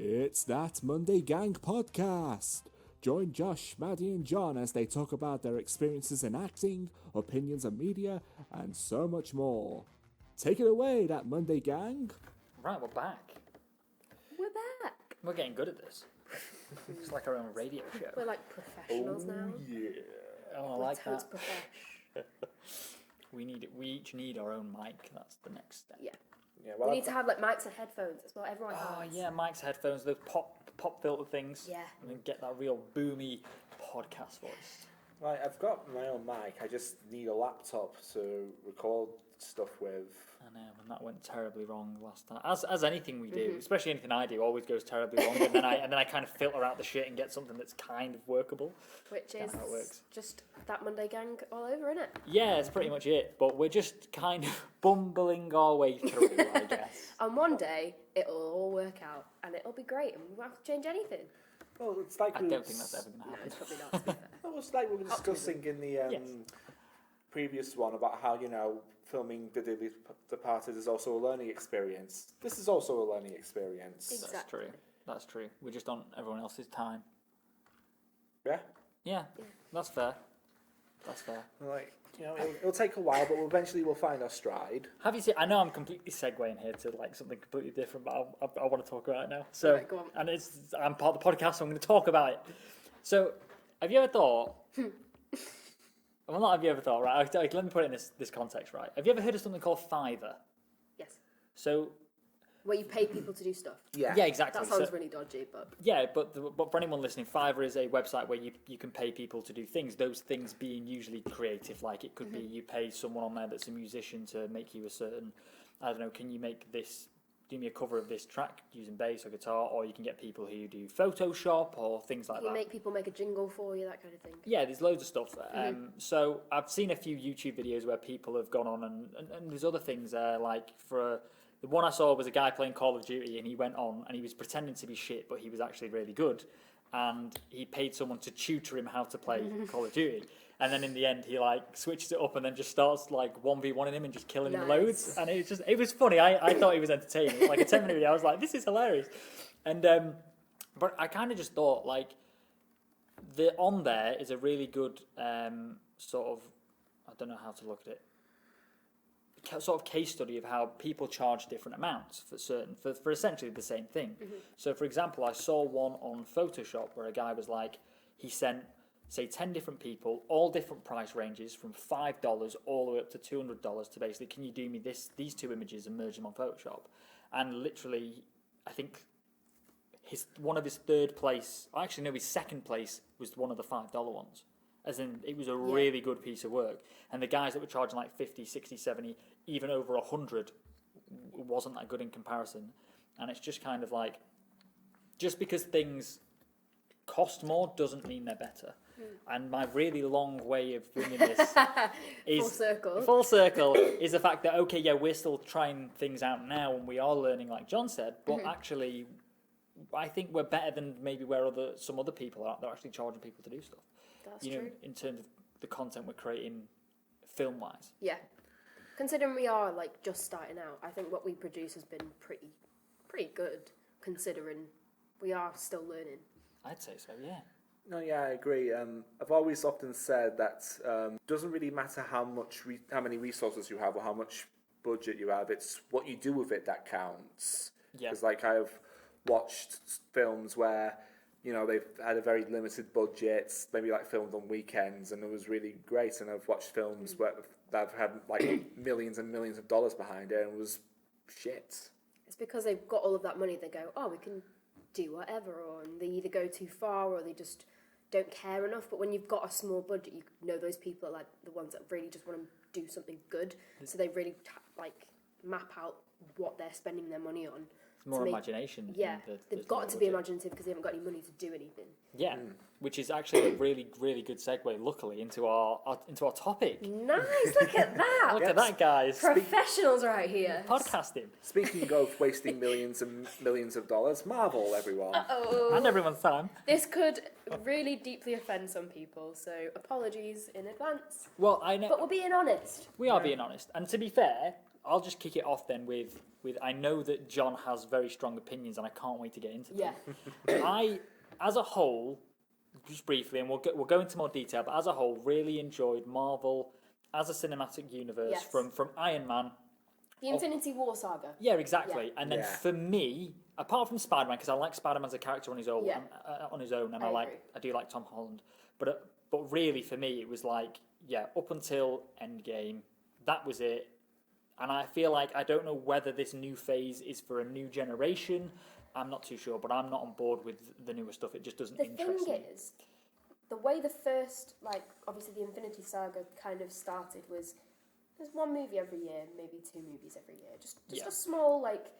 It's That Monday Gang podcast. Join Josh, Maddy and Jon as they talk about their experiences in acting, opinions on media, and so much more. Take it away, That Monday Gang. Right, we're back. We're back. We're getting good at this. It's like our own radio show. We're like professionals now. Yeah. Oh, I We're like totes that. profesh. We each need our own mic. That's the next step. Yeah. Yeah, well, We need to have like mics and headphones. That's what everyone Oh has. yeah, mics, headphones, those pop filter things. Yeah. And then get that real boomy podcast voice. right, I've got my own mic. I just need a laptop to record stuff with. I know, and that went terribly wrong last time. As anything we do, especially anything I do, always goes terribly wrong. And then I kind of filter out the shit and get something that's kind of workable. Which Kinda is how it works. just That Monday Gang all over, innit? Yeah, that's pretty much it. But we're just kind of bumbling our way through, I guess. And one day it'll all work out and it'll be great and we won't have to change anything. Well, it's like I don't think that's ever going to No, happen. it's probably not, to be fair. Well, it's like we were discussing in the Yes. previous one about how filming The Departed is also a learning experience. This is also a learning experience. Exactly. That's true. That's true. We're just on everyone else's time. Yeah, Yeah, that's fair. That's fair. like it'll take a while, but eventually we'll find our stride. Have you seen? I know I'm completely segueing here to like something completely different, but I want to talk about it now. So, Right, go on. and I'm part of the podcast, so I'm going to talk about it. So, have you ever thought? Well, not have you ever thought, right? Okay, let me put it in this context, right? Have you ever heard of something called Fiverr? Yes. So, Where you pay people to do stuff. Yeah, yeah, exactly. That sounds So- really dodgy, but Yeah, but for anyone listening, Fiverr is a website where you can pay people to do things. Those things being usually creative, like it could be you pay someone on there that's a musician to make you a certain, I don't know, can you make this, do me a cover of this track using bass or guitar, or you can get people who do Photoshop or things like you that. make people make a jingle for you, that kind of thing. Yeah, there's loads of stuff. So I've seen a few YouTube videos where people have gone on and there's other things like the one I saw was a guy playing Call of Duty and he went on and he was pretending to be shit, but he was actually really good. And he paid someone to tutor him how to play Call of Duty. And then in the end, he like switches it up and then just starts like 1v1ing him and just killing him Nice. loads. And it was funny. I thought he was entertaining. It was like a 10-minute video. I was like, this is hilarious. And but I kind of just thought like the on there is a really good sort of, I don't know how to look at it, sort of case study of how people charge different amounts for essentially the same thing. So for example, I saw one on Photoshop where a guy was like, he sent say 10 different people, all different price ranges from $5 all the way up to $200 to basically, can you do me these two images and merge them on Photoshop? And literally, I think one of his third place, actually no, his second place was one of the $5 ones. As in, it was a really good piece of work. And the guys that were charging like 50, 60, 70, even over 100, wasn't that good in comparison. And it's just kind of like, just because things cost more doesn't mean they're better. And my really long way of bringing this is full circle is the fact that, okay, yeah, we're still trying things out now and we are learning, like John said, but actually, I think we're better than maybe where some other people are. They're actually charging people to do stuff. That's true. In terms of the content we're creating film-wise. Yeah. Considering we are like just starting out, I think what we produce has been pretty good considering we are still learning. I'd say so, yeah. No, yeah, I agree. I've always often said that doesn't really matter how many resources you have or how much budget you have. It's what you do with it that counts. Yeah. Because like I've watched films where they've had a very limited budget, maybe like filmed on weekends, and it was really great. And I've watched films that have had like millions and millions of dollars behind it, and it was shit. It's because they've got all of that money. They go, oh, we can do whatever, and they either go too far or they just don't care enough. But when you've got a small budget, you know those people are like the ones that really just want to do something good. So they really like map out what they're spending their money on. It's more imagination. Yeah, they've got to be imaginative because they haven't got any money to do anything. Yeah, which is actually a really, really good segue, luckily, into our topic. Nice, look at that. Look at that, guys. Professionals right here. Podcasting. Speaking of wasting millions and millions of dollars, Marvel, everyone. And everyone's time. This could really deeply offend some people, so apologies in advance. Well, I know. But we're being honest. We are being honest. And to be fair, I'll just kick it off then with I know that John has very strong opinions, and I can't wait to get into them. Yeah. I, as a whole, just briefly, and we'll go into more detail, but as a whole, really enjoyed Marvel as a cinematic universe Yes. from Iron Man. The Infinity War saga. Yeah, exactly. Yeah. And then Yeah. for me, apart from Spider-Man, because I like Spider-Man as a character on his own, Yeah. and I agree. I do like Tom Holland. But really, for me, it was like, yeah, up until Endgame, that was it. And I feel like I don't know whether this new phase is for a new generation. I'm not too sure, but I'm not on board with the newer stuff. It just doesn't The interest thing me. is, the way the first, like, obviously the Infinity Saga kind of started was there's one movie every year, maybe 2 movies every year. Just Yeah. a small, like,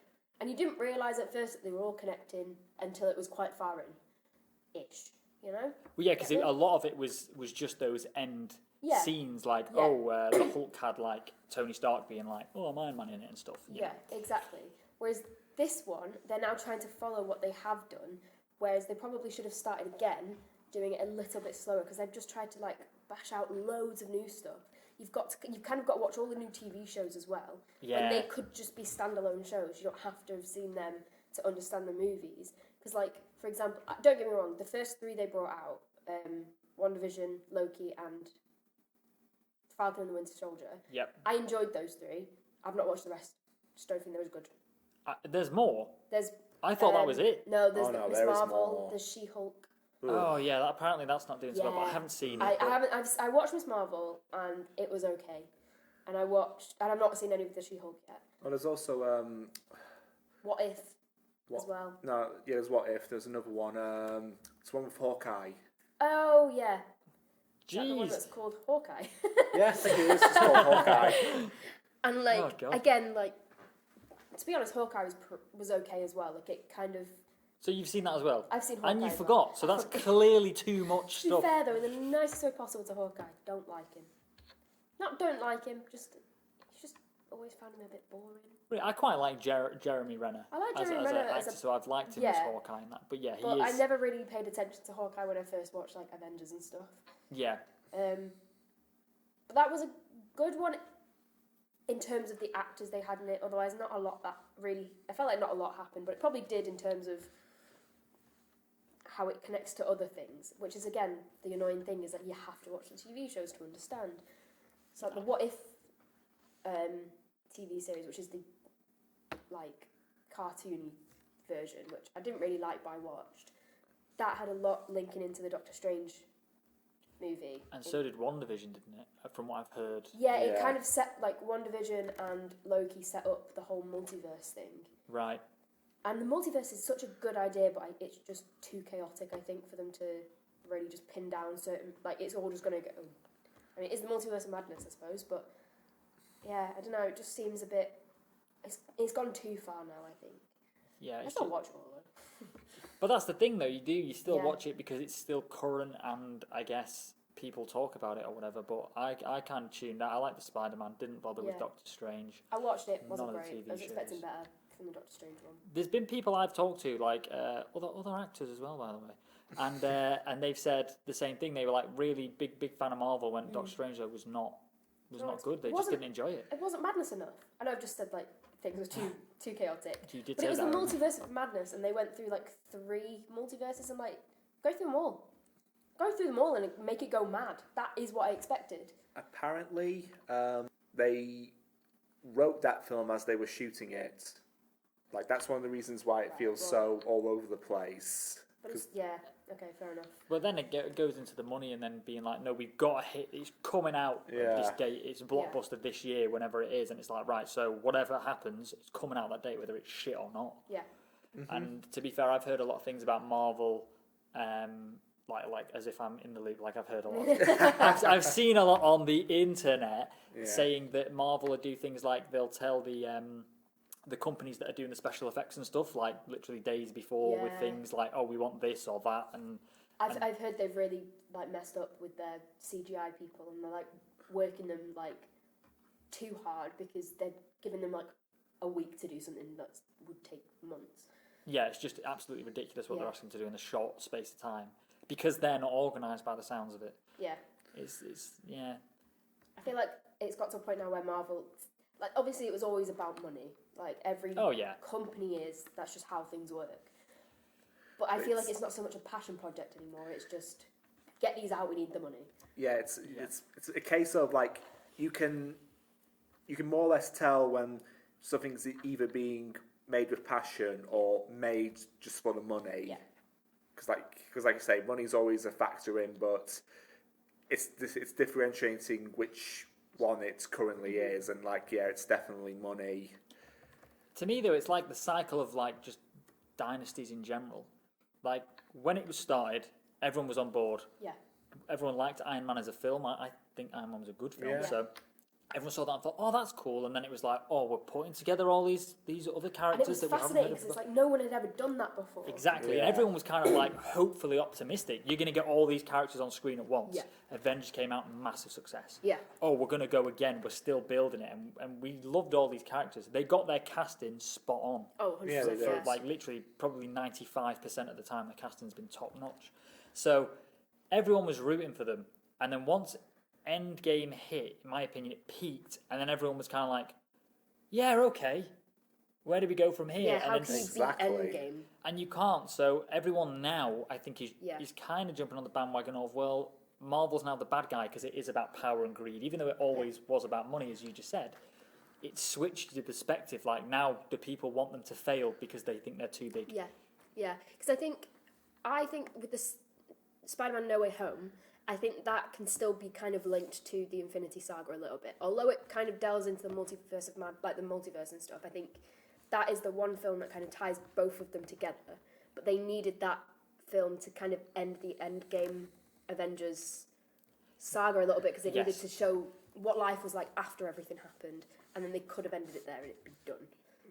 and you didn't realise at first that they were all connecting until it was quite far in-ish, you know? Well, yeah, because Get me? a lot of it was just those end Yeah. scenes, like, Yeah. the Hulk had, like, Tony Stark being like, oh, I'm Iron Man in it and stuff. you Yeah, know. exactly. Whereas this one, they're now trying to follow what they have done, whereas they probably should have started again, doing it a little bit slower, because they've just tried to, like, bash out loads of new stuff. You've kind of got to watch all the new TV shows as well. Yeah. And they could just be standalone shows. You don't have to have seen them to understand the movies. Because, like, for example, don't get me wrong, the first 3 they brought out, WandaVision, Loki, and Falcon and the Winter Soldier, Yep. I enjoyed those 3. I've not watched the rest. Just don't think they was good. There's more. There's I thought that was it. No, there's Oh, no, Miss there is Marvel, more. there's She-Hulk. Oh, yeah, apparently that's not doing so well, but I Yeah. haven't seen I it. but- haven't. I watched Miss Marvel and it was okay, and I've not seen any of the She-Hulk yet. Well, there's also What If as What? well? no, yeah, there's What If. There's another one. It's one with Hawkeye. Oh yeah, is that the one Jeez. that's called Hawkeye. Yeah, I think it is. It's called Hawkeye. And like Oh, God. again, like to be honest, Hawkeye was okay as well. Like it kind of. So you've seen that as well? I've seen Hawkeye. And you as well. forgot, so that's clearly too much To be stuff. fair though, in the nicest way possible to Hawkeye, don't like him. Not don't like him, just always found him a bit boring. I quite like Jeremy Renner. I like as Jeremy an Renner actor, so I've liked him as yeah. Hawkeye and that. But yeah, But he I is. never really paid attention to Hawkeye when I first watched like Avengers and stuff. Yeah. But that was a good one in terms of the actors they had in it. Otherwise, not a lot that really. I felt like not a lot happened, but it probably did in terms of how it connects to other things. Which is again the annoying thing is that you have to watch the TV shows to understand. So like the What If TV series, which is the like cartoony version, which I didn't really like, but I watched. That had a lot linking into the Doctor Strange movie. And so did WandaVision, didn't it? From what I've heard. Yeah, it Yeah. kind of set, like, WandaVision and Loki set up the whole multiverse thing. Right. And the multiverse is such a good idea, but it's just too chaotic, I think, for them to really just pin down certain... Like, it's all just going to go... I mean, it's the multiverse of madness, I suppose, but... Yeah, I don't know, it just seems a bit... It's gone too far now, I think. Yeah. I It's still just, watch all of it. but that's the thing, though. You still Yeah. watch it because it's still current, and I guess people talk about it or whatever. But I kind of tuned out. I like the Spider-Man. Didn't bother with Yeah. Doctor Strange. I watched it, wasn't None of the great. TV I was expecting shows. better from the Doctor Strange one. There's been people I've talked to, like other actors as well, by the way, and they've said the same thing. They were like really big fan of Marvel when Doctor Strange though was not No, good. They just wasn't- didn't enjoy it. It wasn't madness enough. I know I've just said, like, things were too chaotic. You did But say it was that. the multiverse of madness, and they went through like 3 multiverses, and like, go through them all. Go through them all and make it go mad. That is what I expected. Apparently, they wrote that film as they were shooting it. Like, that's one of the reasons why it feels so all over the place. But it's, yeah, okay, fair enough. But then it goes into the money and then being like, no, we've got to hit. It's coming out Yeah. this date. It's a blockbuster this year, whenever it is, and it's like right. So whatever happens, it's coming out that date, whether it's shit or not. Yeah. And to be fair, I've heard a lot of things about Marvel, like as if I'm in the loop. Like I've heard a lot. I've seen a lot on the internet saying that Marvel will do things like they'll tell the companies that are doing the special effects and stuff, like literally days before, with Yeah. things like, oh, we want this or that, and I've heard they've really like messed up with their CGI people, and they're like working them like too hard because they're giving them like a week to do something that would take months. yeah, it's just absolutely ridiculous what they're Yeah. asking to do in a short space of time because they're not organised by the sounds of it. Yeah. It's yeah. I feel like it's got to a point now where Marvel, like obviously it was always about money. Like every Oh, yeah. company is. That's just how things work. But I feel like it's not so much a passion project anymore. It's just get these out. We need the money. Yeah, it's a case of like you can more or less tell when something's either being made with passion or made just for the money. Yeah. Because like you say, money's always a factor in, but it's differentiating which one it currently is, and like it's definitely money. To me, though, it's like the cycle of like just dynasties in general. Like when it was started, everyone was on board. Yeah. Everyone liked Iron Man as a film. I think Iron Man was a good film. Yeah. So everyone saw that and thought, oh, that's cool. And then it was like, oh, we're putting together all these other And it characters was that we haven't heard fascinating of because it's before. like no one had ever done that before. Exactly. Yeah. And everyone was kind of like hopefully optimistic. You're going to get all these characters on screen at once. Yeah. Avengers came out, massive success. Yeah. Oh, we're going to go again. We're still building it. And we loved all these characters. They got their casting spot on. Oh, 100%. Yeah, they did. For like literally probably 95% of the time the casting's been top notch. So everyone was rooting for them. And then once Endgame hit, in my opinion, it peaked. And then everyone was kind of like, yeah, okay. Where do we go from here? Yeah, how and can then, you Exactly. beat Endgame? and you can't. So everyone now, I think, is Yeah. kind of jumping on the bandwagon of, well, Marvel's now the bad guy because it is about power and greed. Even though it always was about money, as you just said, it switched the perspective. Like now, the people want them to fail because they think they're too big. Yeah, yeah. Because I think with this Spider-Man No Way Home, I think that can still be kind of linked to the Infinity Saga a little bit. Although it kind of delves into the multiverse of like the multiverse and stuff, I think that is the one film that kind of ties both of them together. But they needed that film to kind of end the Endgame Avengers saga a little bit because they needed Yes. to show what life was like after everything happened, and then they could have ended it there and it'd be done.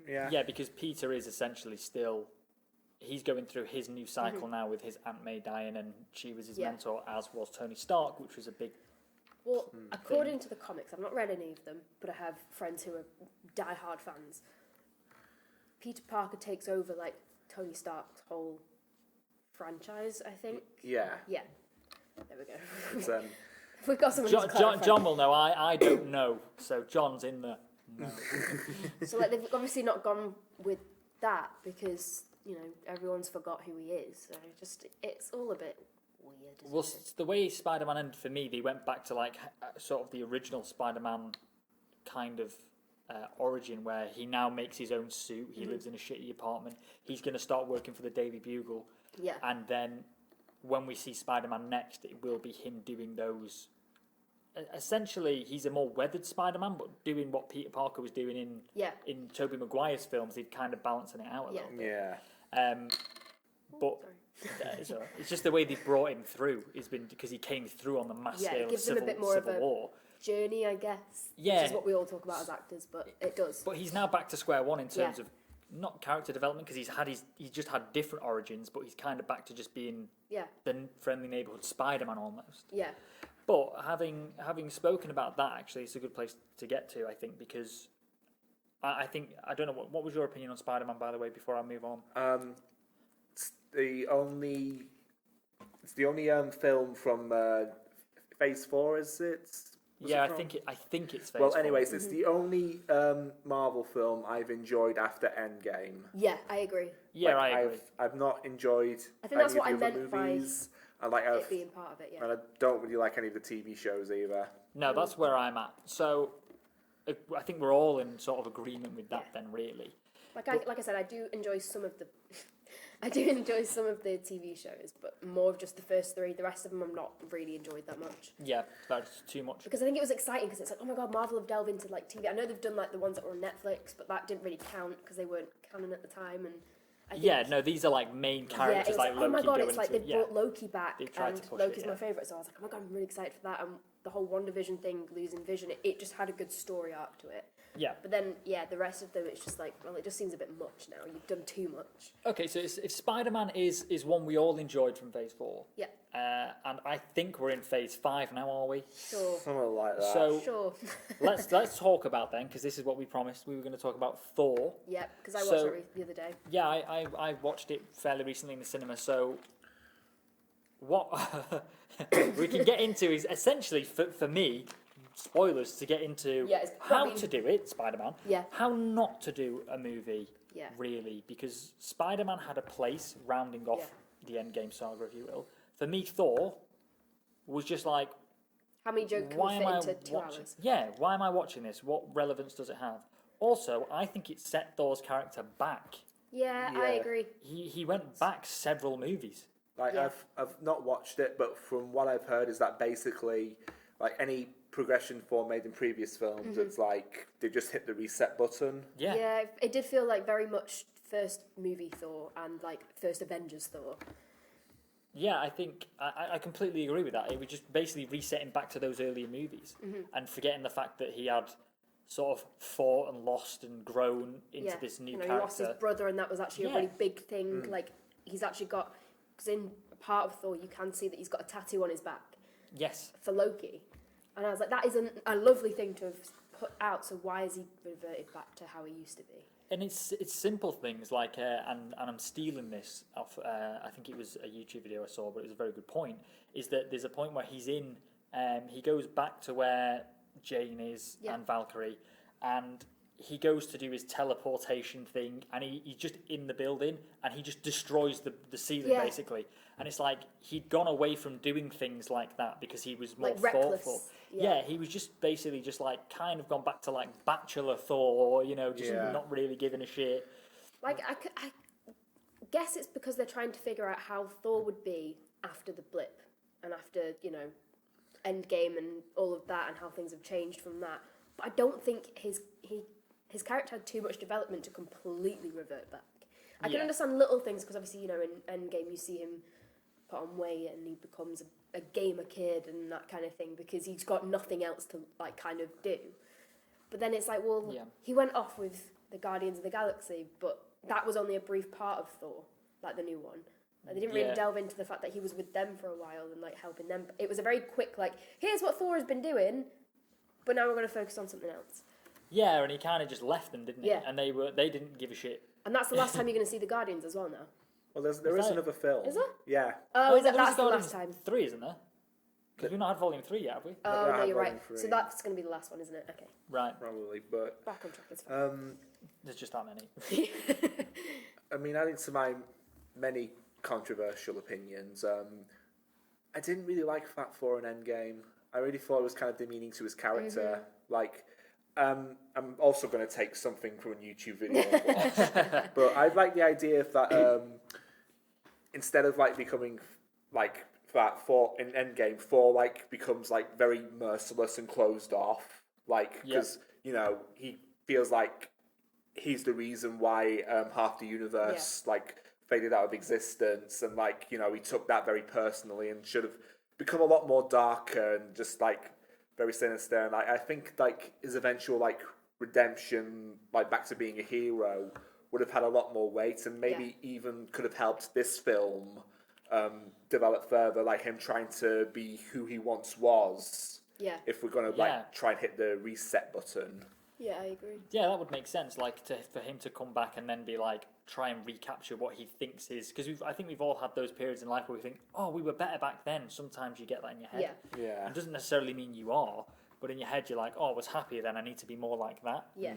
Yeah. Yeah, because Peter is essentially still. He's going through his new cycle now with his Aunt May dying, and she was his Yeah. mentor, as was Tony Stark, which was a big. Well, according to the comics, I've not read any of them, but I have friends who are die-hard fans. Peter Parker takes over like Tony Stark's whole franchise, I think. Yeah. Yeah. There we go. It's, We've got someone John, who's clarified. John will know. I don't know. So John's in the. No. So like they've obviously not gone with that because everyone's forgot who he is. So it's all a bit weird. Isn't Well, it? the way Spider-Man ended for me, they went back to like sort of the original Spider-Man kind of origin, where he now makes his own suit. He lives in a shitty apartment. He's going to start working for the Daily Bugle, Yeah. and then when we see Spider-Man next, it will be him doing those. Essentially, he's a more weathered Spider-Man, but doing what Peter Parker was doing in Tobey Maguire's films. He'd kind of balancing it out a little bit. yeah. But it's all right. It's just the way they brought him through has been because he came through on the mass Yeah, it scale of gives him a Civil, bit more of Civil a- War. Journey, I guess. Yeah. Which is what we all talk about as actors, but it does. But he's now back to square one in terms Yeah. of not character development because he's just had different origins, but he's kind of back to just being Yeah. the friendly neighborhood Spider-Man almost. Yeah. But having spoken about that, actually, it's a good place to get to, I think, because I think I don't know what was your opinion on Spider-Man, by the way, before I move on. It's the only film from Phase 4, is it? Was Yeah, it from? I think it's Phase Well, 4. anyways, it's the only Marvel film I've enjoyed after Endgame. Yeah, I agree. Yeah, Like, I agree. I've not enjoyed I think that's any what of the I other meant by movies. And It being part of it, yeah. and I don't really like any of the TV shows either. No, that's where I'm at. So I think we're all in sort of agreement with that then, really. Like I said, I do enjoy some of the TV shows, but more of just the first three. The rest of them I'm not really enjoyed that much. Yeah, that's too much. Because I think it was exciting because it's like, oh my god, Marvel have delved into like TV. I know they've done like the ones that were on Netflix, but that didn't really count because they weren't canon at the time. And I think, Yeah, no, these are like main yeah, characters it was like like, Loki oh my god, going it's like into they yeah. brought Loki back, They tried and to push it, Loki's yeah. my favourite, so I was like, oh my god, I'm really excited for that. And the whole WandaVision thing, losing Vision, it just had a good story arc to it. Yeah. But then, yeah, the rest of them, it's just like, well, it just seems a bit much now. You've done too much. Okay, so if Spider-Man is one we all enjoyed from Phase 4, Yeah, and I think we're in Phase 5 now, are we? sure. Something like that. So Sure. let's talk about then, because this is what we promised. We were going to talk about Thor. Yeah, because I watched So- it the other day. Yeah, I watched it fairly recently in the cinema. So what we can get into is essentially for me spoilers to get into Yeah, it's how probably- to do it, Spider-Man. Yeah. How not to do a movie, Yeah. really, because Spider-Man had a place rounding off the Endgame saga, if you will. For me, Thor was just like, How many jokes can why we am I fit into 2 watching? hours? Yeah, why am I watching this? What relevance does it have? Also, I think it set Thor's character back. Yeah, Yeah. I agree. He went back several movies. Like Yeah. I've not watched it, but from what I've heard is that basically, like any progression Thor made in previous films, it's like they just hit the reset button. Yeah. Yeah, it did feel like very much first movie Thor and like first Avengers Thor. Yeah, I think I completely agree with that. It was just basically resetting back to those earlier movies and forgetting the fact that he had sort of fought and lost and grown into this new He lost his character. brother, and that was actually a Yeah. really big thing. Like he's actually got, because in part of Thor, you can see that he's got a tattoo on his back Yes. for Loki, and I was like, that is a lovely thing to have put out. So why is he reverted back to how he used to be? And it's simple things like, and I'm stealing this off, I think it was a YouTube video I saw, but it was a very good point, is that there's a point where he's in, he goes back to where Jane is and Valkyrie, and he goes to do his teleportation thing, and he's just in the building, and he just destroys the ceiling, basically. And it's like, he'd gone away from doing things like that because he was more Like reckless, thoughtful. yeah. He was just basically just like kind of gone back to like bachelor Thor, you know, just not really giving a shit. Like I guess it's because they're trying to figure out how Thor would be after the blip and after Endgame and all of that, and how things have changed from that. But I don't think his character had too much development to completely revert back. I can understand little things because obviously in Endgame you see him put on weight and he becomes a gamer kid and that kind of thing because he's got nothing else to like kind of do. But then it's like, well, he went off with the Guardians of the Galaxy, but that was only a brief part of Thor, like the new one. Like, they didn't really delve into the fact that he was with them for a while and like helping them. It was a very quick like, here's what Thor has been doing, but now we're going to focus on something else. Yeah, and he kind of just left them, didn't he? Yeah. And they didn't give a shit. And that's the last time you're going to see the Guardians as well now. Well, there is another film. Is there? Yeah. Oh, there was that's the Guardians last time. 3, isn't there? Because we've not had Volume 3 yet, have we? Oh, no, had you're right. Volume 3. So that's going to be the last one, isn't it? Okay. Right. Probably, but Back on track, it's fine. There's just that many. I mean, adding to my many controversial opinions, I didn't really like Fat Thor in Endgame. I really thought it was kind of demeaning to his character. Like, I'm also going to take something from a YouTube video I've watched, but I like the idea of that instead of like becoming like Fat Thor in Endgame, Thor like becomes like very merciless and closed off, like because he feels like he's the reason why half the universe like faded out of existence, and like he took that very personally and should have become a lot more darker and just like very sinister. And I think like his eventual like redemption, like back to being a hero, would have had a lot more weight, and maybe even could have helped this film develop further, like him trying to be who he once was. Yeah. If we're gonna like try and hit the reset button. Yeah, I agree. Yeah, that would make sense. Like for him to come back and then be like try and recapture what he thinks is, because I think we've all had those periods in life where we think, oh, we were better back then. Sometimes you get that in your head. Yeah. It doesn't necessarily mean you are, but in your head you're like, oh, I was happier then. I need to be more like that. Yeah.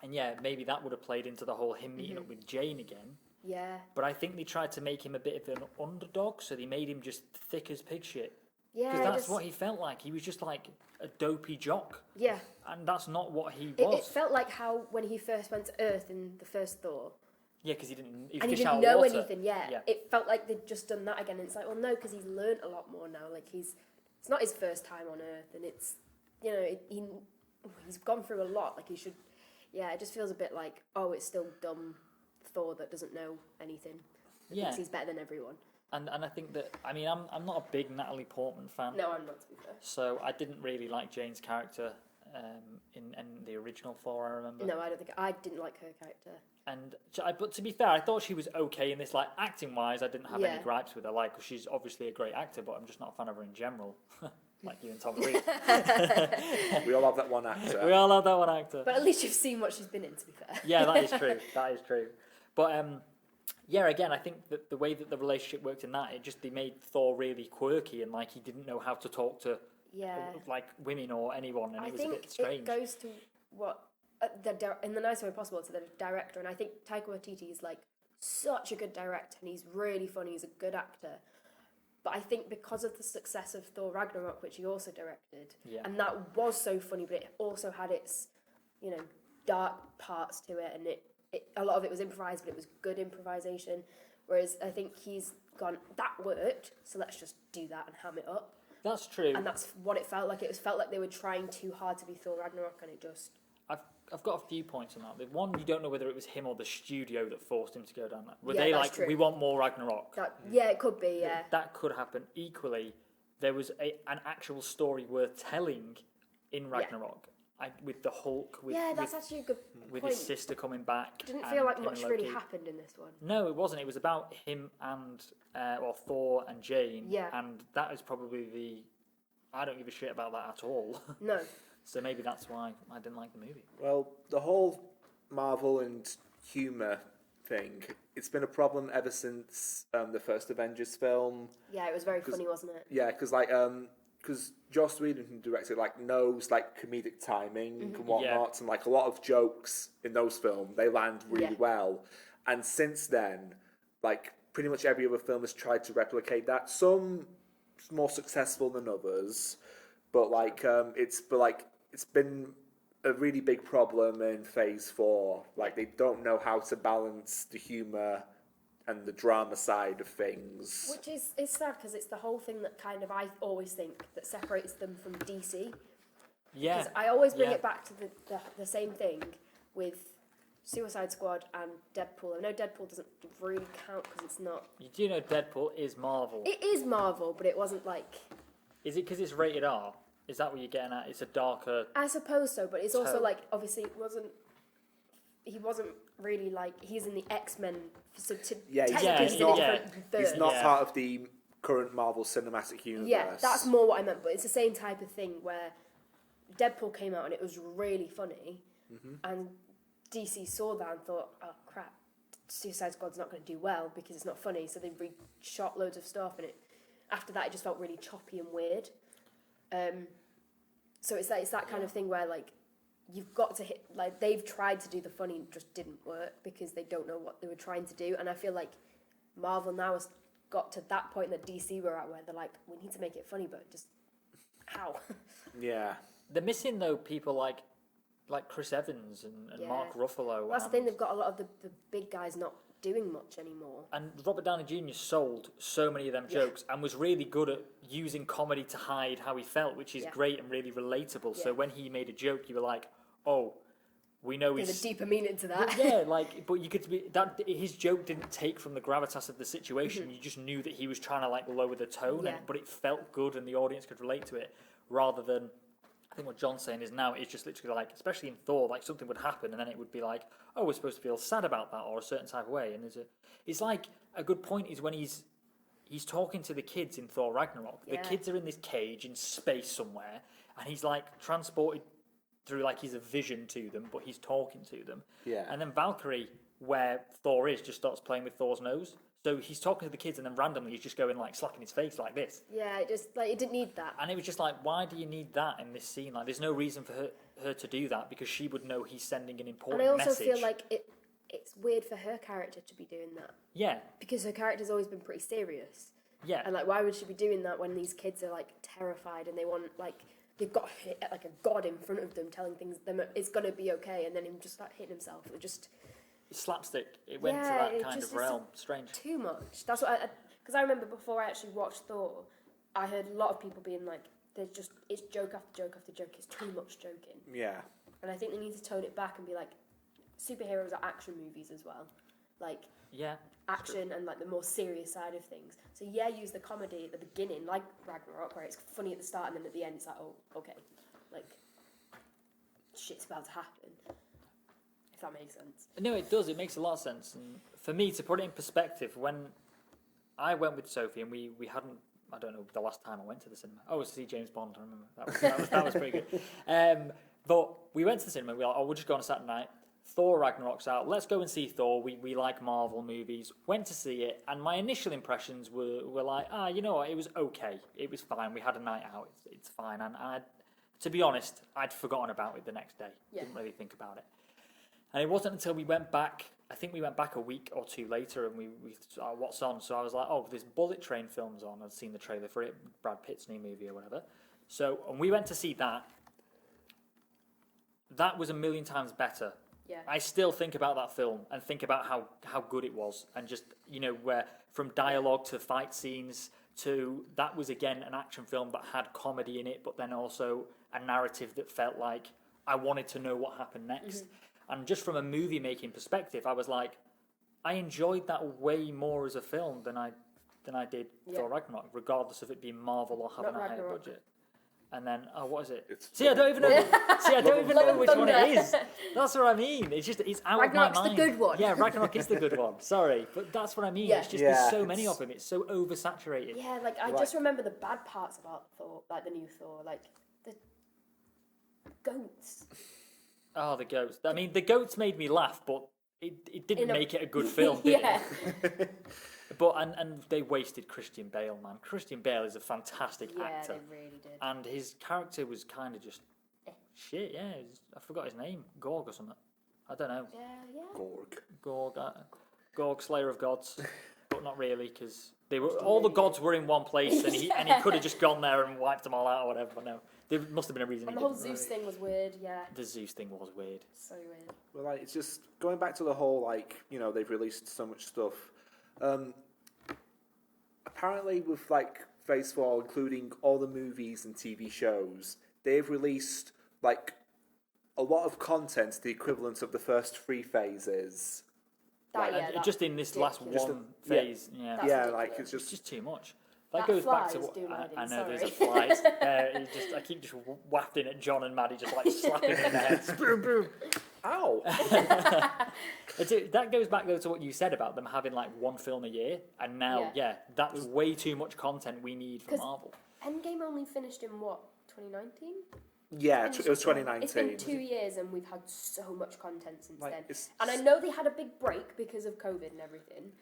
And yeah, maybe that would have played into the whole him meeting up with Jane again. Yeah. But I think they tried to make him a bit of an underdog, so they made him just thick as pig shit. Yeah. Because that's what he felt like. He was just like a dopey jock. Yeah. And that's not what he It was. felt like how when he first went to Earth in the first Thor. Yeah, because he didn't. He And he fish out didn't know water. anything, yeah. It felt like they'd just done that again. And it's like, well, no, because he's learnt a lot more now. Like, it's not his first time on Earth. And it's, he's gone through a lot. Like, he should, it just feels a bit like, oh, it's still dumb Thor that doesn't know anything. Thinks he's better than everyone. And I think that, I mean, I'm not a big Natalie Portman fan. No, I'm not, to be fair. So I didn't really like Jane's character in the original Thor, I remember. No, I didn't like her character. But to be fair, I thought she was okay in this. Like, acting-wise, I didn't have any Yeah. gripes with her. Like, she's obviously a great actor, but I'm just not a fan of her in general. Like you and Tom Cruise. We all have that one actor. We all have that one actor. But at least you've seen what she's been in, to be fair. Yeah, that is true. That is true. But again, I think that the way that the relationship worked in that, they made Thor really quirky and like he didn't know how to talk to like women or anyone, and I it was a think bit strange. it goes to what in the nicest way possible to the director, and I think Taika Waititi is like such a good director, and he's really funny. He's a good actor. But I think because of the success of Thor Ragnarok, which he also directed, and that was so funny, but it also had its, dark parts to it, and a lot of it was improvised, but it was good improvisation. Whereas I think he's gone, that worked, so let's just do that and ham it up. That's true. And that's what it felt like. It felt like they were trying too hard to be Thor Ragnarok, and it just... I've got a few points on that. The one, you don't know whether it was him or the studio that forced him to go down that. Were they that's like, true. we want more Ragnarok? It could be, yeah. That could happen. Equally, there was an actual story worth telling in Ragnarok. With the Hulk, that's actually a good with point. his sister coming back. It didn't feel like much really happened in this one. No, it wasn't. It was about him and Thor and Jane. Yeah. And that is probably I don't give a shit about that at all. No. So maybe that's why I didn't like the movie. Well, the whole Marvel and humour thing, it's been a problem ever since the first Avengers film. Yeah, it was very funny, wasn't it? Yeah, because Joss Whedon, who directed, knows comedic timing and whatnot, and a lot of jokes in those films, they land really well. And since then, pretty much every other film has tried to replicate that. Some more successful than others, but it's been a really big problem in Phase 4. They don't know how to balance the humour and the drama side of things. Which is sad, because it's the whole thing that kind of, I always think, that separates them from DC. Yeah. Because I always bring it back to the same thing with Suicide Squad and Deadpool. I know Deadpool doesn't really count because it's not... You do know Deadpool is Marvel. It is Marvel, but it wasn't Is it because it's rated R? Is that what you're getting at? It's a darker... I suppose so, but it's also obviously he wasn't really he's in the X-Men, so he's not part of the current Marvel Cinematic Universe. Yeah, that's more what I meant, but it's the same type of thing where Deadpool came out and it was really funny, and DC saw that and thought, oh crap, Suicide Squad's not going to do well because it's not funny, so they re-shot loads of stuff, and after that it just felt really choppy and weird. So it's that kind of thing where you've got to hit, they've tried to do the funny and just didn't work because they don't know what they were trying to do, and I feel like Marvel now has got to that point that DC were at where they're like, we need to make it funny, but just how? Yeah. They're missing though people like Chris Evans and Mark Ruffalo. Well, that's the thing, they've got a lot of the big guys not doing much anymore. And Robert Downey Jr. sold so many of them jokes and was really good at using comedy to hide how he felt, which is great and really relatable. So when he made a joke, you were like, oh, we know There's a deeper meaning to that. Yeah, but you could be that his joke didn't take from the gravitas of the situation. You just knew that he was trying to lower the tone, but it felt good and the audience could relate to it, rather than, I think what John's saying is now it's just literally especially in Thor, something would happen and then it would be oh, we're supposed to feel sad about that or a certain type of way. And it's a good point is when he's talking to the kids in Thor Ragnarok. The kids are in this cage in space somewhere, and he's transported through he's a vision to them, but he's talking to them. Yeah. And then Valkyrie, where Thor is, just starts playing with Thor's nose. So he's talking to the kids, and then randomly he's just going slapping his face like this. Yeah, it just it didn't need that. And it was just why do you need that in this scene? There's no reason for her to do that, because she would know he's sending an important message. And I also feel like it's weird for her character to be doing that. Yeah. Because her character's always been pretty serious. Yeah. And why would she be doing that when these kids are terrified and they want they've got a god in front of them telling them it's gonna be okay, and then him just hitting himself. It just slapstick. It went to that kind of realm. Strange. Too much. That's what because I remember before I actually watched Thor, I heard a lot of people being it's joke after joke after joke. It's too much joking. Yeah. And I think they need to tone it back and be superheroes are action movies as well. Action and the more serious side of things. So use the comedy at the beginning, like Ragnarok, where it's funny at the start and then at the end it's oh, okay. Shit's about to happen. If that makes sense. No, it does. It makes a lot of sense. And for me, to put it in perspective, when I went with Sophie and we hadn't, I don't know the last time I went to the cinema. Oh, it was to see James Bond. I remember that was pretty good. But we went to the cinema. We were like, we'll just go on a Saturday night. Thor Ragnarok's out. Let's go and see Thor. We like Marvel movies. Went to see it, and my initial impressions were like, you know what? It was okay. It was fine. We had a night out. It's fine. And to be honest, I'd forgotten about it the next day. Didn't really think about it. And it wasn't until we went back. I think we went back a week or two later, and we what's on. So I was like, oh, this Bullet Train film's on. I'd seen the trailer for it, Brad Pitt's new movie or whatever. So and we went to see that. That was a million times better. Yeah. I still think about that film and think about how good it was, and just where from dialogue to fight scenes to that was again an action film that had comedy in it, but then also a narrative that felt like I wanted to know what happened next. And just from a movie making perspective, I was like, I enjoyed that way more as a film than I did Thor Ragnarok, regardless of it being Marvel or having a higher budget. And then, what is it? I don't even know. I don't even know which one it is. That's what I mean. It's out Ragnarok's of my mind. the good one. Yeah, Ragnarok is the good one. Sorry, but that's what I mean. Yeah. It's just there's so many of them. It's so oversaturated. Yeah, like I just remember the bad parts about Thor, like the new Thor, like the goats. Oh, the goats. I mean, the goats made me laugh, but it didn't make it a good film, did it? But and they wasted Christian Bale, man. Christian Bale is a fantastic actor. Yeah, they really did. And his character was kind of just shit. Yeah, I forgot his name, Gorg or something. I don't know. Yeah. Gorg, Slayer of Gods, but not really, because they were all the gods were in one place, and he could have just gone there and wiped them all out or whatever. But no, there must have been a reason. And the whole Zeus thing was weird. Yeah. The Zeus thing was weird. So weird. Well, like it's just going back to the whole they've released so much stuff. Apparently, with Phase 4, including all the movies and TV shows, they've released a lot of content, the equivalent of the first 3 phases. Just in this last one phase, yeah. It's just too much. That goes back to fly what is doing my head in, I know. sorry. There's a fly. I keep just wafting at John and Maddie, just slapping them in the heads. Boom, boom. Ow! That goes back though to what you said about them having one film a year, and now that's way too much content we need from Marvel. Endgame only finished in what, 2019? Yeah, it was 2019. It's been 2 years and we've had so much content since then. And I know they had a big break because of COVID and everything,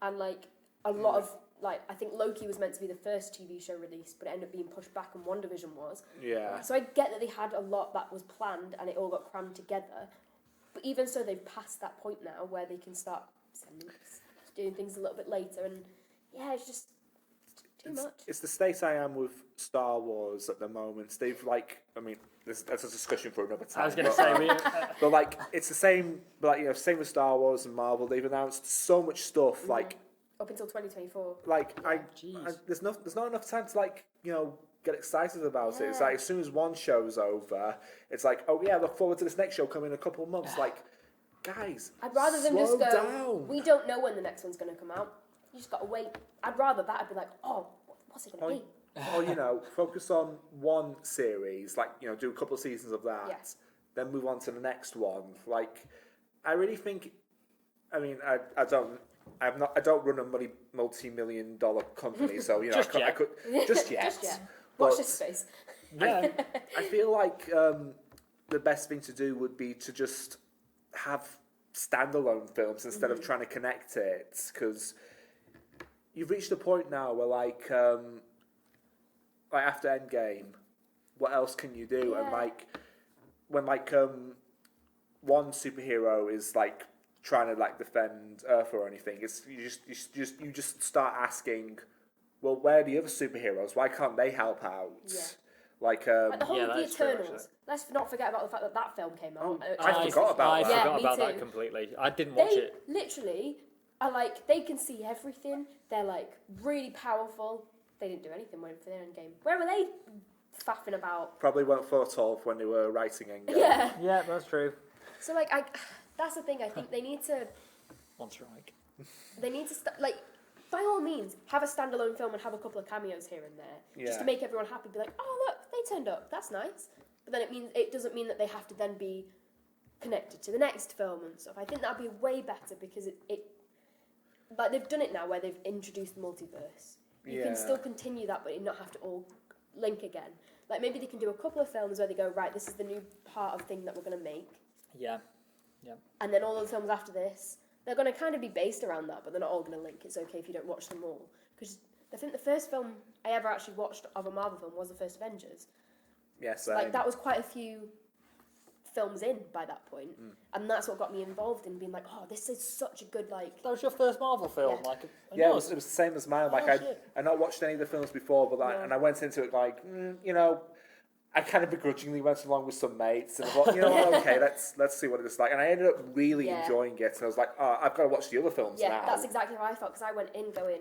and a lot of I think Loki was meant to be the first TV show released, but it ended up being pushed back, and WandaVision was. Yeah. So I get that they had a lot that was planned and it all got crammed together. But even so, they've passed that point now where they can start doing things a little bit later, and it's just too much. It's the state I am with Star Wars at the moment. They've that's a discussion for another time. I was going to say, but it's the same. But same with Star Wars and Marvel. They've announced so much stuff. Up until 2024. There's not enough time to get excited about it. It's as soon as one show's over, it's look forward to this next show coming in a couple of months. Guys, I'd rather them just go, down. We don't know when the next one's going to come out. You just got to wait. I'd rather that. I'd be like, oh, what's it going to be? Or, focus on one series, do a couple of seasons of that, then move on to the next one. I really think, I don't run a multi-million-dollar company, so I could just yet. Watch this space. Yeah. I feel the best thing to do would be to just have standalone films instead of trying to connect it, because you've reached a point now where after Endgame, what else can you do? Yeah. And when one superhero is trying to defend Earth or anything, it's you just start asking, well, where are the other superheroes? Why can't they help out? Yeah. The whole of the Eternals. Let's not forget about the fact that film came out. I forgot about that. I forgot me about too. that completely. I didn't watch it. Literally are they can see everything. They're really powerful. They didn't do anything for their Endgame. Where were they faffing about? Probably weren't thought of when they were writing Endgame. Yeah, that's true. So that's the thing. I think they need to. On strike. They need to by all means, have a standalone film and have a couple of cameos here and there, just to make everyone happy. Be like, oh look, they turned up. That's nice. But then it doesn't mean that they have to then be connected to the next film and stuff. I think that'd be way better, because it they've done it now where they've introduced the multiverse. You can still continue that, but not have to all link again. Maybe they can do a couple of films where they go, right, this is the new part of thing that we're going to make. Yeah. Yeah. And then all the films after this, they're going to kind of be based around that, but they're not all going to link. It's okay if you don't watch them all. Because I think the first film I ever actually watched of a Marvel film was the first Avengers. Yes, Like, that was quite a few films in by that point. And that's what got me involved in being like, oh, this is such a good, like... That was your first Marvel film? Yeah. Yeah, it was the same as mine. Like, shit. I'd not watched any of the films before, but like, No. and I went into it like, you know, I kind of begrudgingly went along with some mates, and I thought, you know what, okay, let's see what it's like. And I ended up really enjoying it, and I was like, oh, I've got to watch the other films now. Yeah, that's exactly how I felt, because I went in going,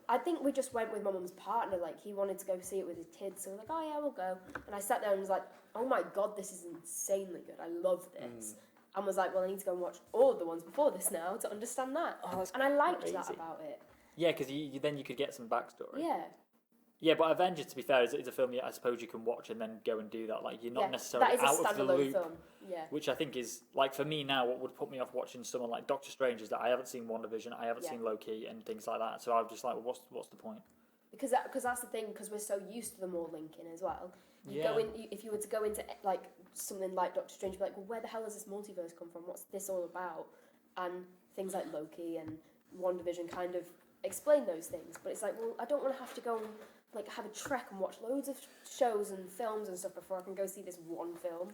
I think we just went with my mum's partner, like, he wanted to go see it with his kids, so we're like, oh yeah, we'll go. And I sat there and was like, oh my god, this is insanely good, I love this. And was like, well, I need to go and watch all of the ones before this now to understand that. Oh, that's and I liked crazy. that about it. Yeah, because then you could get some backstory. Yeah. Yeah, but Avengers, to be fair, is a film I suppose you can watch and then go and do that. Like, you're not necessarily that is out a of the standalone loop. film. Yeah. Which I think is, like, for me now, what would put me off watching someone like Doctor Strange is that I haven't seen WandaVision, I haven't seen Loki and things like that. So I'm just like, well, what's the point? Because that's the thing, because we're so used to them all linking as well. If you were to go into like something like Doctor Strange, you'd be like, well, where the hell does this multiverse come from? What's this all about? And things like Loki and WandaVision kind of explain those things. But it's like, well, I don't want to have to go and like have a trek and watch loads of shows and films and stuff before I can go see this one film.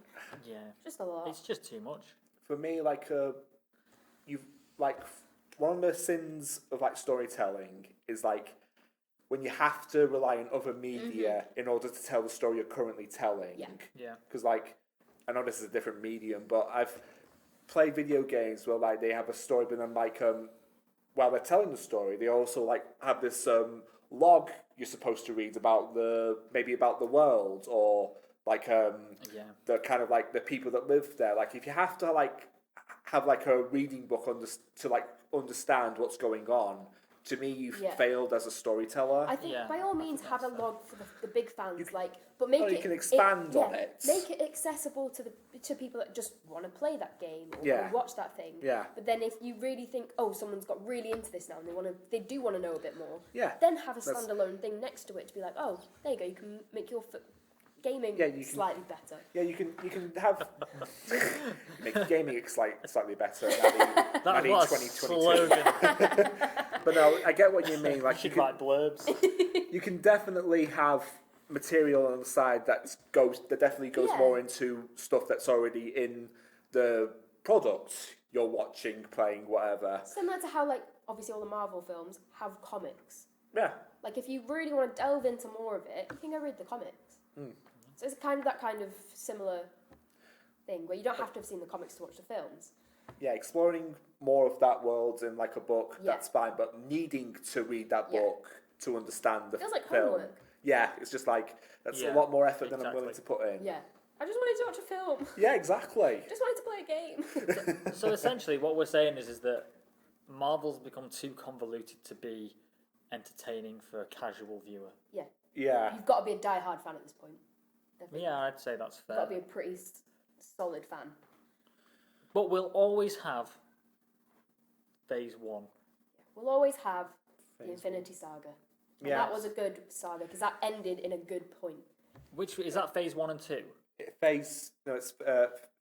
Yeah. Just a lot. It's just too much. For me, like, you've like one of the sins of like storytelling is like when you have to rely on other media in order to tell the story you're currently telling. Yeah. Because like, I know this is a different medium, but I've played video games where like they have a story, but then like while they're telling the story, they also like have this log you're supposed to read about about the world, or like the kind of like the people that live there. Like if you have to like have like a reading book to like understand what's going on, to me you've failed as a storyteller. I think by all means have a log for the big fans, but you can expand on it. Make it accessible to people that just want to play that game or watch that thing. Yeah. But then if you really think, oh, someone's got really into this now and they do want to know a bit more. Yeah. Then have a standalone thing next to it to be like, oh, there you go, you can make your gaming slightly better. Yeah, you can have make gaming slightly better. That was 2022. But no, I get what you mean. Like you can write blurbs. You can definitely have material on the side that definitely goes more into stuff that's already in the product you're watching, playing, whatever. Similar to how like obviously all the Marvel films have comics. Yeah. Like if you really want to delve into more of it, you can go read the comics. So it's kind of that kind of similar thing where you don't have to have seen the comics to watch the films. Yeah, exploring more of that world in like a book, that's fine, but needing to read that book to understand the feels like film. homework. Yeah, it's just like, that's a lot more effort than I'm willing to put in. Yeah. I just wanted to watch a film. Yeah, exactly. Just wanted to play a game. So essentially what we're saying is that Marvel's become too convoluted to be entertaining for a casual viewer. Yeah. Yeah. You've got to be a die-hard fan at this point. Definitely. Yeah, I'd say that's fair. You've got to be a pretty solid fan. But we'll always have Phase 1. We'll always have the Infinity Saga. And that was a good saga because that ended in a good point. Which is that Phase 1 and 2? Phase 1,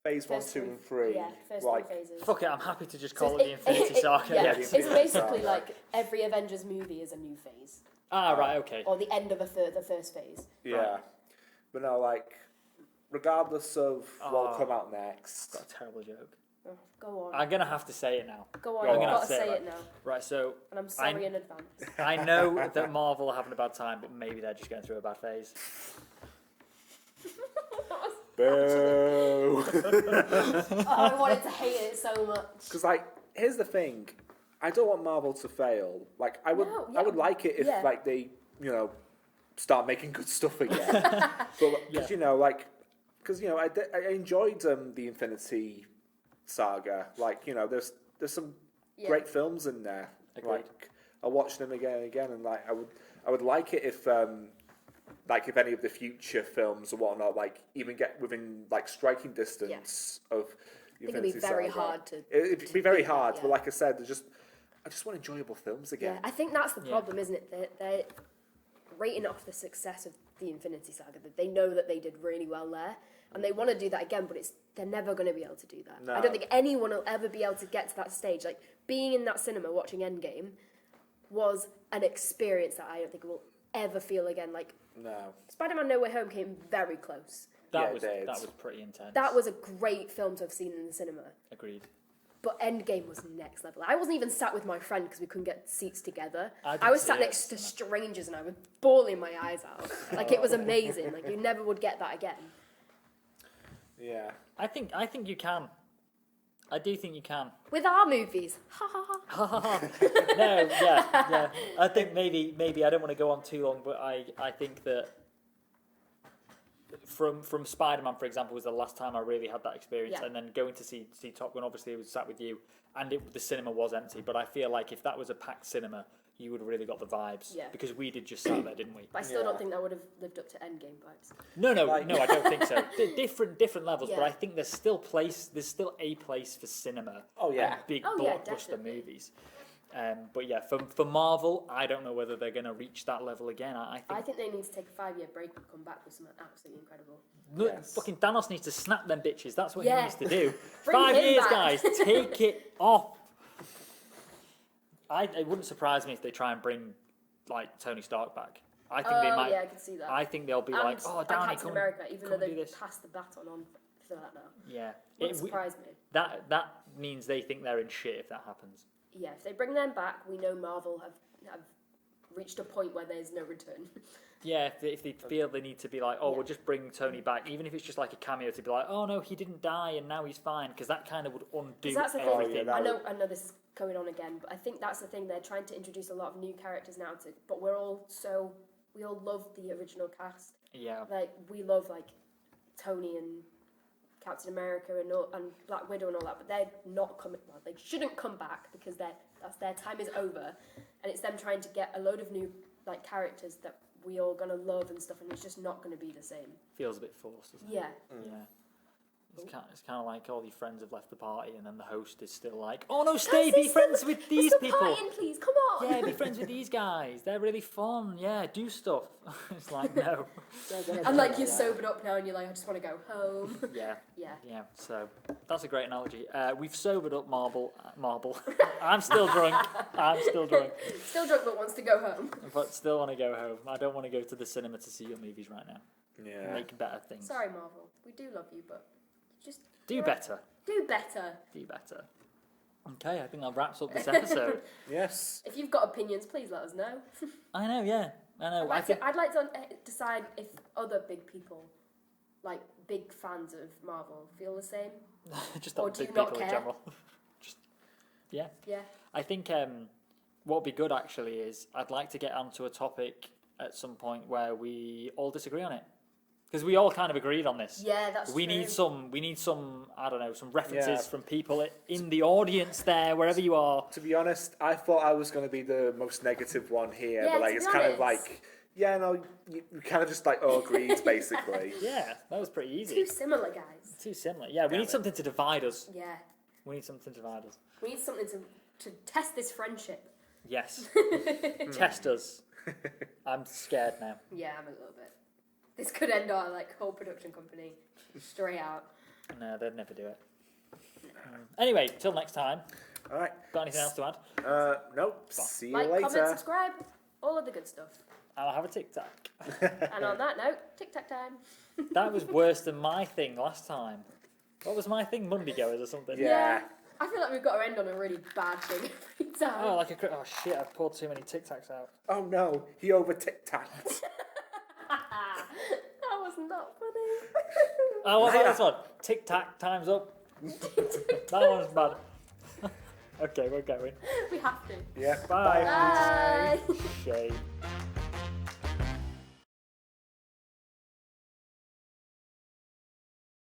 2, and 3. Yeah, first three phases. Fuck it, I'm happy to just call it the Infinity Saga. Yeah, the it's Infinity basically Saga. like every Avengers movie is a new phase. Ah, right, okay. Or the end of the first phase. Yeah. Right. But no, like, regardless of what will come out next. Got a terrible joke. Oh, go on. I'm going to have to say it now. Go on, Go you've on. got to say it now. Right, so And I'm sorry in advance. I know that Marvel are having a bad time, but maybe they're just going through a bad phase. Boo! Oh, I wanted to hate it so much. Because, like, here's the thing. I don't want Marvel to fail. Like, I would like it if, like, they, you know, start making good stuff again. But, because, you know, like, because, you know, I enjoyed the Infinity Saga. Like, you know, there's some great films in there. Agreed. Like, I watch them again and again, and like, I would like it if like if any of the future films or whatnot, like even get within like striking distance of the I think it'd be very Saga. hard to. It'd be very hard, but like I said, I just want enjoyable films again. Yeah, I think that's the problem, isn't it? That rating off the success of the Infinity Saga. That they know that they did really well there, and they want to do that again, but they're never going to be able to do that. No. I don't think anyone will ever be able to get to that stage. Like, being in that cinema watching Endgame was an experience that I don't think we'll ever feel again. Like, No. Spider-Man No Way Home came very close. That Yeah, was pretty intense. That was a great film to have seen in the cinema. Agreed. But Endgame was next level. I wasn't even sat with my friend because we couldn't get seats together. I didn't I was see sat it, next to strangers and I was bawling my eyes out. Like, it was amazing. Like, you never would get that again. Yeah. I think you can. I do think you can. With our movies. Ha ha ha. No, yeah. I think maybe I don't want to go on too long, but I think that from Spider-Man, for example, was the last time I really had that experience, Yeah. and then going to see Top Gun. Obviously, I was sat with you, and the cinema was empty. But I feel like if that was a packed cinema, you would have really got the vibes. Yeah. Because we did just sat there, didn't we? But I still Yeah. don't think that would have lived up to Endgame vibes. No, Like- I don't think so. Different levels, but Yeah. I think there's still a place for cinema. Oh, yeah. And big Oh, yeah, blockbuster definitely. movies. But yeah, for Marvel, I don't know whether they're going to reach that level again. I think they need to take a 5-year break and come back with something absolutely incredible. Look, Yes. fucking Thanos needs to snap them bitches. That's what he Yeah. needs to do. Bring 5 him years, back. guys. Take it off. It wouldn't surprise me if they try and bring like Tony Stark back. I think they might. Yeah, I can see that. I think they'll be and, like, oh, Downey, Captain come, America, even come though do they've this. passed the baton on for that now. Yeah, Wouldn't we- surprise me. that means they think they're in shit if that happens. Yeah, if they bring them back, we know Marvel have reached a point where there's no return. Yeah, if they feel they need to be like, oh, we'll just bring Tony back, even if it's just like a cameo to be like, oh no, he didn't die and now he's fine, because that kind of would undo 'Cause that's the thing. everything. that I know this is going on again, but I think that's the thing. They're trying to introduce a lot of new characters now. But we all love the original cast. Yeah, Like, we love like Tony and Captain America and Black Widow and all that. But they're not coming. Well, they shouldn't come back because their time is over, and it's them trying to get a load of new like characters that we all gonna love and stuff, and it's just not gonna be the same. feels a bit forced, doesn't it? Yeah. Yeah. It's kind of like all your friends have left the party, and then the host is still like, "Oh no, stay, be friends with these people. Partying, please, come on. Yeah, be friends with these guys. They're really fun. Yeah, do stuff." It's like no. And like you're sobered up now, and you're like, I just want to go home. Yeah, Yeah. yeah. So that's a great analogy. We've sobered up, Marble. I'm still drunk. Still drunk, but wants to go home. But still want to go home. I don't want to go to the cinema to see your movies right now. Yeah. Make better things. Sorry, Marvel. We do love you, but just Do better. Do better. Do better. Okay, I think that wraps up this episode. Yes. If you've got opinions, please let us know. I know, yeah. I know. I'd like to decide if other big people, like big fans of Marvel, feel the same. just Or not do big you not people in care? general. Just yeah. Yeah. I think what would be good actually is I'd like to get onto a topic at some point where we all disagree on it, because we all kind of agreed on this. Yeah, that's We true. need some I don't know, some references Yeah. from people in the audience there, wherever you are. To be honest, I thought I was going to be the most negative one here, Yeah, but like to it's be kind of honest. like, yeah, no, you kind of just like all agreed basically. Yeah, that was pretty easy. Too similar, guys. Too similar. Yeah, we Damn need it. something to divide us. Yeah. We need something to divide us. We need something to test this friendship. Yes. Test us. I'm scared now. Yeah, I'm a little bit. This could end our like whole production company straight out. No, they'd never do it. Anyway, till next time. All right. Got anything else to add? Nope. See you Like, later. comment, subscribe, all of the good stuff. I'll have a tic-tac. And on that note, tic-tac time. That was worse than my thing last time. What was my thing? Monday goers or something? Yeah. I feel like we've got to end on a really bad thing every time. Oh, like oh shit! I've poured too many tic-tacs out. Oh no, he over tic-tacked. That was not funny. Oh, what about Yeah. this one? Tic-tac, time's up. That one's bad. Okay, we're going. We have to. Yeah. Bye. Bye. Shame.